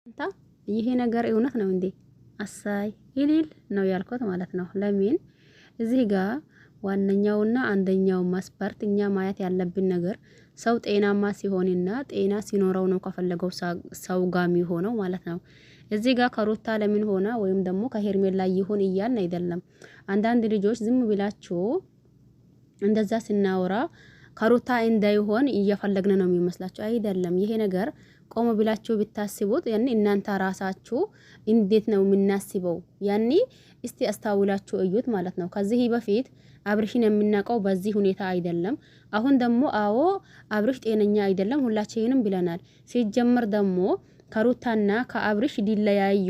አንተ ይሄ ነገር እውነት ነው እንዴ? አሳይ ይሊል ነው ያልኩት ማለት ነው። ለምን እዚህ ጋር ዋነኛውና አንደኛው መስፈርት እኛ ማየት ያለብን ነገር ሰው ጤናማ ሲሆንና ጤና ሲኖረው ነው ከፈለገው ሰው ጋር የሚሆነው ማለት ነው። እዚህ ጋር ከሩታ ለምን ሆነ ወይም ደግሞ ከሄርሜላ ይሁን እያልን አይደለም። አንዳንድ ልጆች ዝም ብላችሁ እንደዛ ስናወራ ከሩታ እንዳይሆን እየፈለግን ነው የሚመስላችሁ። አይደለም። ይሄ ነገር ቆም ብላችሁ ብታስቡት ያኔ እናንተ ራሳችሁ እንዴት ነው የምናስበው? ያኔ እስቲ አስታውላችሁ እዩት ማለት ነው። ከዚህ በፊት አብርሽን የምናውቀው በዚህ ሁኔታ አይደለም። አሁን ደግሞ አዎ አብርሽ ጤነኛ አይደለም ሁላችንም ብለናል። ሲጀመር ደግሞ ከሩታና ከአብርሽ ሊለያዩ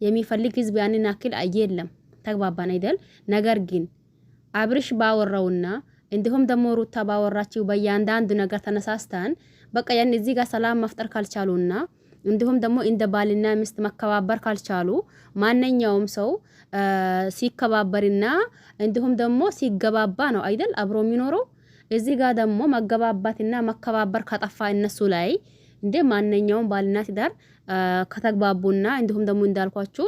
የሚፈልግ ህዝብ ያንን አክል የለም። ተግባባን አይደል? ነገር ግን አብርሽ ባወራውና እንዲሁም ደግሞ ሩታ ባወራችው በእያንዳንዱ ነገር ተነሳስተን በቃ ያን እዚህ ጋር ሰላም መፍጠር ካልቻሉና እንዲሁም ደግሞ እንደ ባልና ሚስት መከባበር ካልቻሉ ማንኛውም ሰው ሲከባበርና እንዲሁም ደግሞ ሲገባባ ነው አይደል አብሮ የሚኖረው። እዚህ ጋር ደግሞ መገባባትና መከባበር ከጠፋ እነሱ ላይ እንደ ማንኛውም ባልና ትዳር ከተግባቡና እንዲሁም ደግሞ እንዳልኳችሁ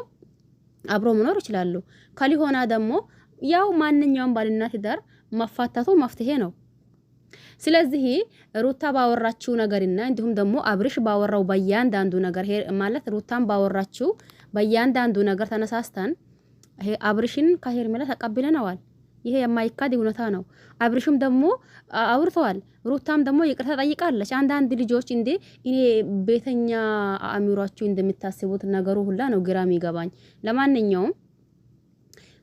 አብሮ መኖር ይችላሉ። ከሊሆና ደግሞ ያው ማንኛውም ባልና ትዳር መፋታቱ መፍትሄ ነው። ስለዚህ ሩታ ባወራችው ነገርና እንዲሁም ደግሞ አብርሽ ባወራው በእያንዳንዱ ነገር ማለት ሩታን ባወራችው በእያንዳንዱ ነገር ተነሳስተን አብርሽን ከሄርሜላ ተቀብለናል። ይሄ የማይካድ እውነታ ነው። አብርሽም ደግሞ አውርተዋል። ሩታም ደግሞ ይቅርታ ጠይቃለች። አንዳንድ ልጆች እንዴ እኔ ቤተኛ አእምሯችሁ እንደምታስቡት ነገሩ ሁላ ነው ግራም ይገባኝ። ለማንኛውም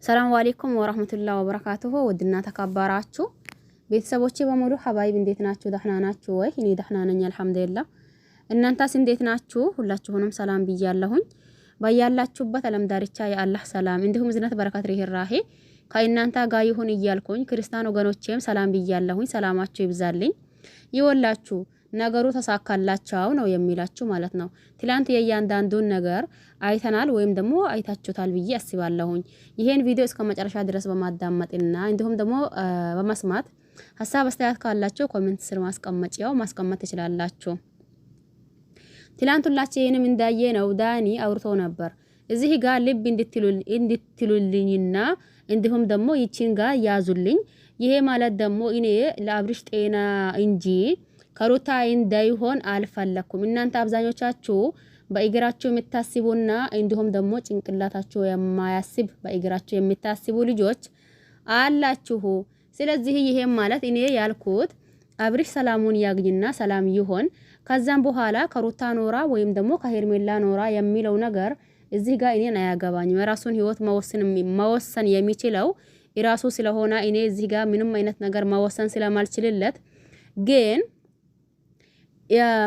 ሰላም አለይኩም ወራህመቱላሂ ወበረካቱሁ። ወድና ተከበራችሁ ቤተሰቦቼ በሙሉ ሐባይብ እንዴት ናችሁ? ደህና ናችሁ ወይ? እኔ ደህና ነኝ አልሐምዱሊላህ። እናንተስ እንዴት ናችሁ? ሁላችሁንም ሰላም ብያለሁኝ። በያላችሁበት ዓለም ዳርቻ የአላህ ሰላም እንዲሁም ዝነት በረከት ርህራሄ ከእናንተ ጋር ይሁን እያልኩኝ ክርስቲያን ወገኖቼም ሰላም ብያለሁኝ። ሰላማችሁ ይብዛልኝ። ይወላችሁ ነገሩ ተሳካላቸው ነው የሚላችሁ ማለት ነው። ትላንት የእያንዳንዱን ነገር አይተናል ወይም ደግሞ አይታችሁታል ብዬ አስባለሁኝ። ይሄን ቪዲዮ እስከ መጨረሻ ድረስ በማዳመጥና እንዲሁም ደግሞ በመስማት ሀሳብ አስተያየት ካላችሁ ኮሜንት ስር ማስቀመጥ ትችላላችሁ። ትላንት ሁላችንም እንዳየ ነው ዳኒ አውርቶ ነበር። እዚህ ጋር ልብ እንድትሉልኝና እንዲሁም ደግሞ ይቺን ጋር ያዙልኝ። ይሄ ማለት ደግሞ እኔ ለአብርሽ ጤና እንጂ ከሩታ እንዳይሆን አልፈለኩም። እናንተ አብዛኞቻችሁ በእግራችሁ የምታስቡና እንዲሁም ደግሞ ጭንቅላታችሁ የማያስብ በእግራችሁ የምታስቡ ልጆች አላችሁ። ስለዚህ ይሄም ማለት እኔ ያልኩት አብርሽ ሰላሙን ያግኝና ሰላም ይሆን። ከዛም በኋላ ከሩታ ኖራ ወይም ደግሞ ከሄርሜላ ኖራ የሚለው ነገር እዚህ ጋር እኔን አያገባኝም። የራሱን ህይወት መወሰን የሚችለው የራሱ ስለሆነ እኔ እዚህ ጋር ምንም አይነት ነገር መወሰን ስለማልችልለት ግን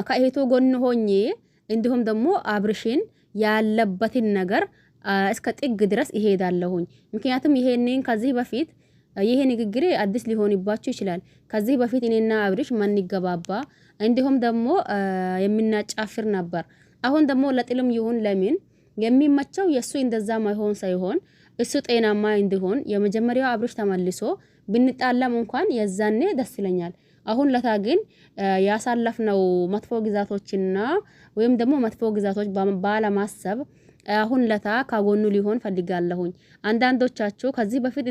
ከእህቱ ጎን ሆኜ እንዲሁም ደግሞ አብርሽን ያለበትን ነገር እስከ ጥግ ድረስ ይሄዳለሁኝ። ምክንያቱም ይሄንን ከዚህ በፊት ይሄ ንግግሬ አዲስ ሊሆንባችሁ ይችላል። ከዚህ በፊት እኔና አብርሽ ማንገባባ እንዲሁም ደግሞ የምናጫፍር ነበር። አሁን ደግሞ ለጥልም ይሁን ለምን የሚመቸው የሱ እንደዛ ማይሆን ሳይሆን እሱ ጤናማ እንዲሆን የመጀመሪያው አብርሽ ተመልሶ ብንጣላም እንኳን የዛኔ ደስ ይለኛል። አሁን ለታ ግን ያሳለፍነው መጥፎ ግዛቶችና ወይም ደግሞ መጥፎ ግዛቶች ባለማሰብ አሁን ለታ ከጎኑ ሊሆን ፈልጋለሁኝ። አንዳንዶቻችሁ ከዚህ በፊት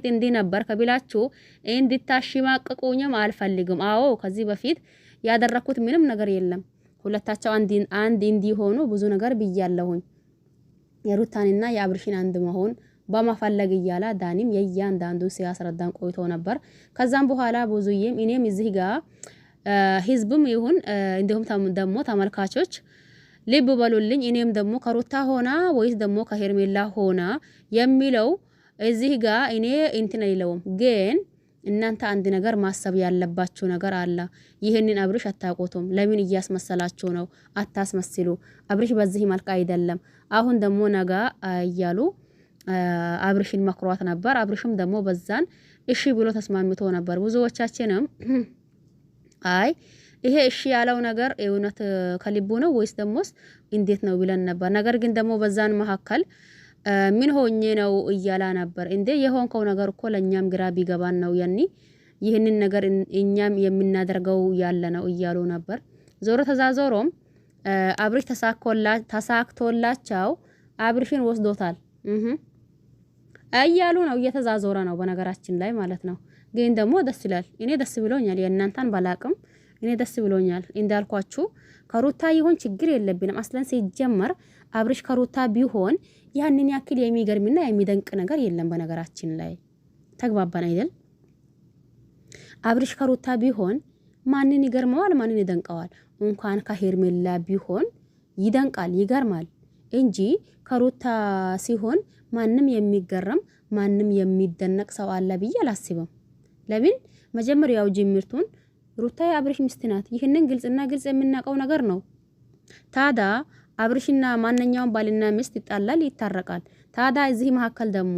እንዲህ ነበር ከቢላችሁ እንድታሽማቅቁኝም አልፈልግም። አዎ ከዚህ በፊት ያደረኩት ምንም ነገር የለም። ሁለታቸው አንድ እንዲሆኑ ብዙ ነገር ብያለሁኝ። የሩታንና የአብርሽን አንድ መሆን በማፈለግ እያለ ዳኒም የእያንዳንዱን ሲያስረዳን ቆይቶ ነበር። ከዛም በኋላ ብዙዬም እኔም እዚህ ጋር ህዝብም ይሁን እንዲሁም ደግሞ ተመልካቾች ልብ በሉልኝ። እኔም ደግሞ ከሩታ ሆና ወይስ ደግሞ ከሄርሜላ ሆና የሚለው እዚህ ጋር እኔ እንትን አይለውም። ግን እናንተ አንድ ነገር ማሰብ ያለባችሁ ነገር አለ። ይሄንን አብርሽ አታቆቱም። ለምን እያስመሰላችሁ ነው? አታስመስሉ። አብርሽ በዚህ መልክ አይደለም። አሁን ደግሞ ነገ እያሉ አብርሽን መክሯት ነበር። አብርሽም ደግሞ በዛን እሺ ብሎ ተስማምቶ ነበር። ብዙዎቻችንም አይ ይሄ እሺ ያለው ነገር እውነት ከልቡ ነው ወይስ ደሞስ እንዴት ነው ብለን ነበር። ነገር ግን ደግሞ በዛን መካከል ምን ሆኜ ነው እያላ ነበር። እንዴ የሆንከው ነገር እኮ ለኛም ግራ ቢገባን ነው ያኒ ይህንን ነገር እኛም የምናደርገው ያለ ነው እያሉ ነበር። ዞሮ ተዛዞሮም አብርሽ ተሳክቶላቸው አብርሽን ወስዶታል እያሉ ነው፣ እየተዛዞረ ነው በነገራችን ላይ ማለት ነው። ግን ደግሞ ደስ ይላል። እኔ ደስ ብሎኛል። የእናንተን ባላቅም እኔ ደስ ብሎኛል። እንዳልኳችሁ ከሩታ ይሆን ችግር የለብንም። አስለን ሲጀመር አብርሽ ከሩታ ቢሆን ያንን ያክል የሚገርምና የሚደንቅ ነገር የለም። በነገራችን ላይ ተግባባን አይደል? አብርሽ ከሩታ ቢሆን ማንን ይገርመዋል? ማንን ይደንቀዋል? እንኳን ከሄርሜላ ቢሆን ይደንቃል፣ ይገርማል እንጂ ከሩታ ሲሆን ማንም የሚገረም ማንም የሚደነቅ ሰው አለ ብዬ አላስብም። ለምን መጀመሪያው ጅምርቱን ሩታ የአብርሽ ሚስት ናት። ይህንን ግልጽና ግልጽ የምናውቀው ነገር ነው። ታዳ አብርሽና ማንኛውም ባልና ሚስት ይጣላል፣ ይታረቃል። ታዳ እዚህ መካከል ደግሞ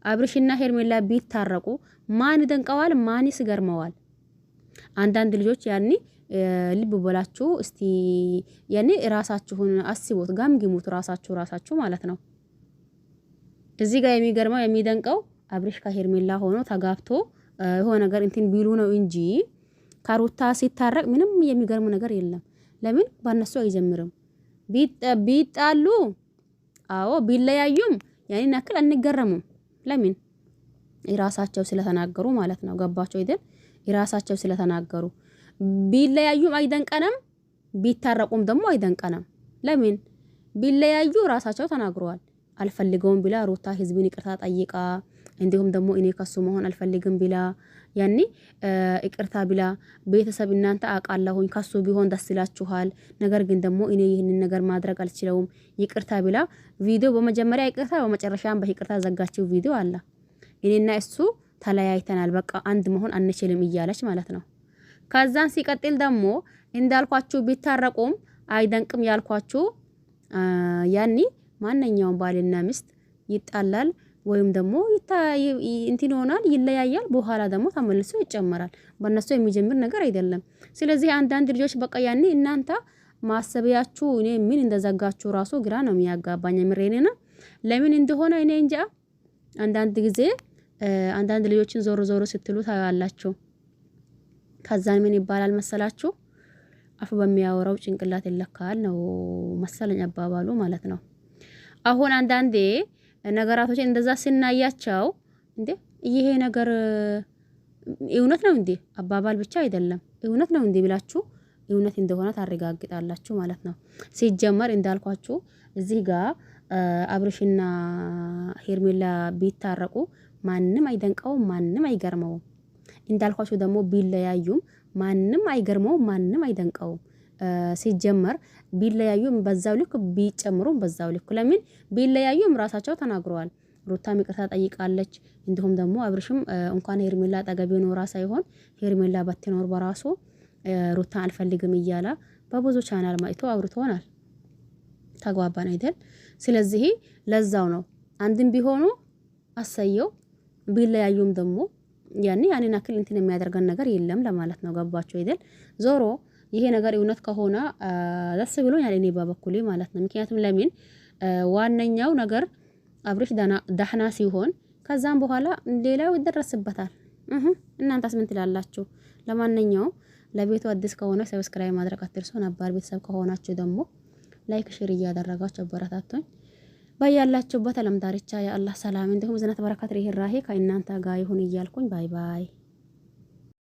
አብርሽና ሄርሜላ ቢታረቁ ማን ይደንቀዋል? ማን ይስገርመዋል? አንዳንድ ልጆች ያኒ ልብ በላችሁ እስቲ ያኒ ራሳችሁን አስቡት፣ ጋምግሙት ራሳችሁ ማለት ነው። እዚህ ጋር የሚገርመው የሚደንቀው አብርሽ ከሄርሜላ ሆኖ ተጋብቶ የሆነ ነገር እንትን ቢሉ ነው እንጂ ከሩታ ሲታረቅ ምንም የሚገርም ነገር የለም። ለምን ባነሱ አይጀምርም? ቢጣሉ አዎ ቢለያዩም ያኔን ያክል አንገረሙም። ለምን የራሳቸው ስለተናገሩ ማለት ነው። ገባቸው አይደል? የራሳቸው ስለተናገሩ ቢለያዩም አይደንቀንም፣ ቢታረቁም ደግሞ አይደንቀንም። ለምን ቢለያዩ ራሳቸው ተናግረዋል። አልፈልገውም ብላ ሩታ ህዝብን ይቅርታ ጠይቃ፣ እንዲሁም ደግሞ እኔ ከሱ መሆን አልፈልግም ብላ ያኒ ይቅርታ ብላ ቤተሰብ እናንተ አቃላሁኝ ከሱ ቢሆን ደስ ይላችኋል፣ ነገር ግን ደግሞ እኔ ይህንን ነገር ማድረግ አልችለውም ይቅርታ ብላ ቪዲዮ በመጀመሪያ ይቅርታ በመጨረሻም በይቅርታ ዘጋችው ቪዲዮ አለ። እኔና እሱ ተለያይተናል፣ በቃ አንድ መሆን አንችልም እያለች ማለት ነው። ከዛን ሲቀጥል ደግሞ እንዳልኳችሁ ቢታረቁም አይደንቅም ያልኳችሁ ያኒ ማንኛውም ባልና ሚስት ይጣላል ወይም ደግሞ እንትን ይሆናል፣ ይለያያል። በኋላ ደግሞ ተመልሶ ይጨመራል። በእነሱ የሚጀምር ነገር አይደለም። ስለዚህ አንዳንድ ልጆች በቃ ያኔ እናንተ ማሰቢያችሁ እኔ ምን እንደዘጋችሁ ራሱ ግራ ነው የሚያጋባኝ። ምሬኔና ለምን እንደሆነ እኔ እንጃ። አንዳንድ ጊዜ አንዳንድ ልጆችን ዞር ዞር ስትሉ ታያላችሁ። ከዛን ምን ይባላል መሰላችሁ? አፍ በሚያወራው ጭንቅላት ይለካል ነው መሰለኝ አባባሉ ማለት ነው። አሁን አንዳንዴ ነገራቶች እንደዛ ሲናያቸው እንዴ ይሄ ነገር እውነት ነው እንዴ? አባባል ብቻ አይደለም እውነት ነው እንዴ ብላችሁ እውነት እንደሆነ ታረጋግጣላችሁ ማለት ነው። ሲጀመር እንዳልኳችሁ እዚህ ጋር አብርሽና ሄርሜላ ቢታረቁ ማንም አይደንቀውም፣ ማንም አይገርመውም። እንዳልኳችሁ ደግሞ ቢለያዩም ማንም አይገርመውም፣ ማንም አይደንቀውም። ሲጀመር ቢለያዩም በዛው ልክ ቢጨምሩም በዛው ልክ። ለምን ቢለያዩም ራሳቸው ተናግረዋል። ሩታም ይቅርታ ጠይቃለች። እንዲሁም ደግሞ አብርሽም እንኳን ሄርሜላ አጠገብ ኖራ ሳይሆን ሄርሜላ ባትኖር በራሱ ሩታ አልፈልግም እያለ በብዙ ቻናል ማይቶ አውርቶናል። ተግባባን አይደል? ስለዚህ ለዛው ነው አንድም ቢሆኑ አሰየው፣ ቢለያዩም ደግሞ ያንን አክል እንትን የሚያደርገን ነገር የለም ለማለት ነው። ገባችሁ አይደል? ዞሮ ይሄ ነገር እውነት ከሆነ ደስ ብሎኛል እኔ በበኩሌ ማለት ነው። ምክንያቱም ለምን ዋነኛው ነገር አብርሽ ዳህና ሲሆን ከዛም በኋላ ሌላው ይደረስበታል። እናንተስ ምን ትላላችሁ? ለማንኛውም ለቤቱ አዲስ ከሆነ ሰብስክራይብ ማድረግ አትርሱ። ነባር ቤተሰብ ከሆናችሁ ደግሞ ላይክ ሼር እያደረጋችሁ አበረታቱኝ። በያላችሁበት ዓለም ዳርቻ የአላህ ሰላም እንዲሁም ዝነት በረከት ርህራሄ ከእናንተ ጋር ይሁን እያልኩኝ ባይ ባይ።